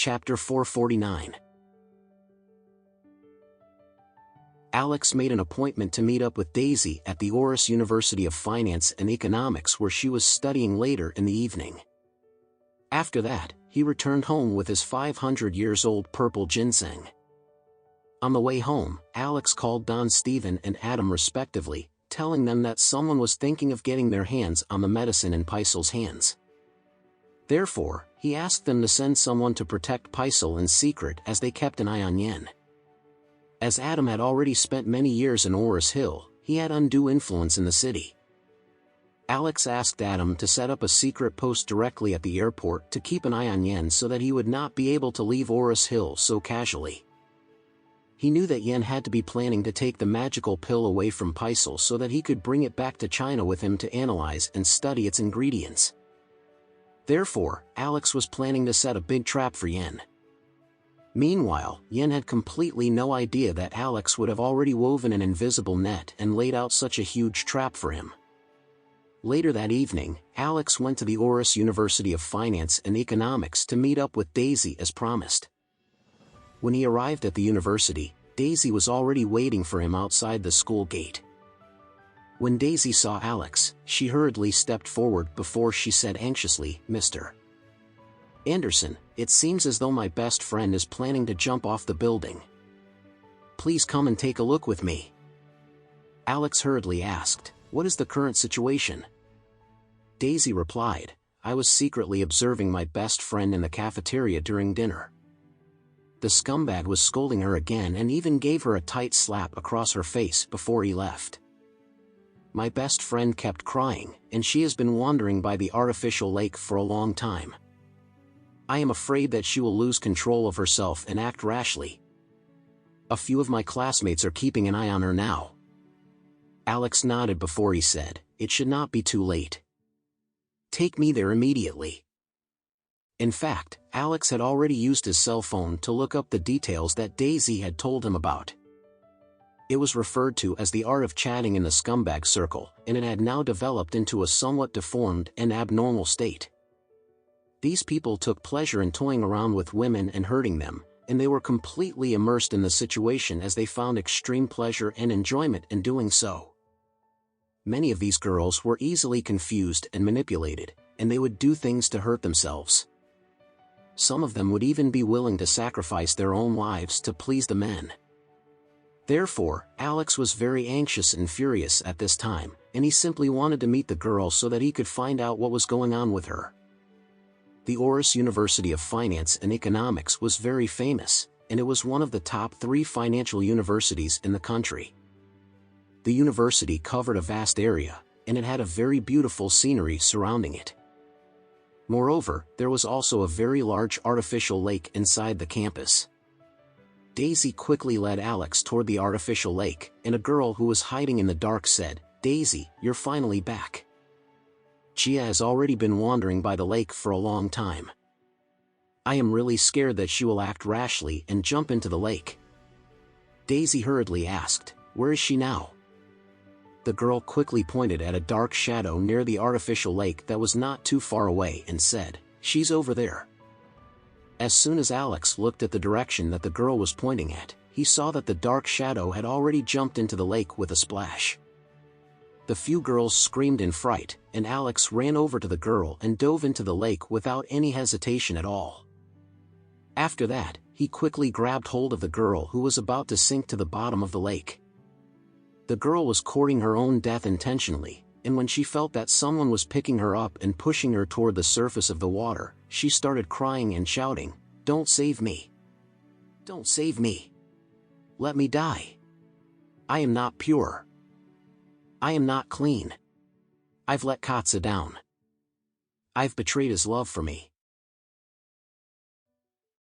Chapter 449. Alex made an appointment to meet up with Daisy at the Oris University of Finance and Economics, where she was studying later in the evening. After that, he returned home with his 500-years-old purple ginseng. On the way home, Alex called Don Stephen and Adam respectively, telling them that someone was thinking of getting their hands on the medicine in Paisal's hands. Therefore, he asked them to send someone to protect Paisal in secret, as they kept an eye on Yen. As Adam had already spent many years in Oris Hill, he had undue influence in the city. Alex asked Adam to set up a secret post directly at the airport to keep an eye on Yen so that he would not be able to leave Oris Hill so casually. He knew that Yen had to be planning to take the magical pill away from Paisal so that he could bring it back to China with him to analyze and study its ingredients. Therefore, Alex was planning to set a big trap for Yen. Meanwhile, Yen had completely no idea that Alex would have already woven an invisible net and laid out such a huge trap for him. Later that evening, Alex went to the Oris University of Finance and Economics to meet up with Daisy as promised. When he arrived at the university, Daisy was already waiting for him outside the school gate. When Daisy saw Alex, she hurriedly stepped forward before she said anxiously, "Mr. Anderson, it seems as though my best friend is planning to jump off the building. Please come and take a look with me." Alex hurriedly asked, "What is the current situation?" Daisy replied, "I was secretly observing my best friend in the cafeteria during dinner. The scumbag was scolding her again and even gave her a tight slap across her face before he left. My best friend kept crying, and she has been wandering by the artificial lake for a long time. I am afraid that she will lose control of herself and act rashly. A few of my classmates are keeping an eye on her now." Alex nodded before he said, "It should not be too late. Take me there immediately." In fact, Alex had already used his cell phone to look up the details that Daisy had told him about. It was referred to as the art of chatting in the scumbag circle, and it had now developed into a somewhat deformed and abnormal state. These people took pleasure in toying around with women and hurting them, and they were completely immersed in the situation as they found extreme pleasure and enjoyment in doing so. Many of these girls were easily confused and manipulated, and they would do things to hurt themselves. Some of them would even be willing to sacrifice their own lives to please the men. Therefore, Alex was very anxious and furious at this time, and he simply wanted to meet the girl so that he could find out what was going on with her. The Oris University of Finance and Economics was very famous, and it was one of the top 3 financial universities in the country. The university covered a vast area, and it had a very beautiful scenery surrounding it. Moreover, there was also a very large artificial lake inside the campus. Daisy quickly led Alex toward the artificial lake, and a girl who was hiding in the dark said, "Daisy, you're finally back. Chia has already been wandering by the lake for a long time. I am really scared that she will act rashly and jump into the lake." Daisy hurriedly asked, "Where is she now?" The girl quickly pointed at a dark shadow near the artificial lake that was not too far away and said, "She's over there." As soon as Alex looked at the direction that the girl was pointing at, he saw that the dark shadow had already jumped into the lake with a splash. The few girls screamed in fright, and Alex ran over to the girl and dove into the lake without any hesitation at all. After that, he quickly grabbed hold of the girl who was about to sink to the bottom of the lake. The girl was courting her own death intentionally, and when she felt that someone was picking her up and pushing her toward the surface of the water, she started crying and shouting, "Don't save me! Don't save me! Let me die! I am not pure! I am not clean! I've let Katsa down! I've betrayed his love for me!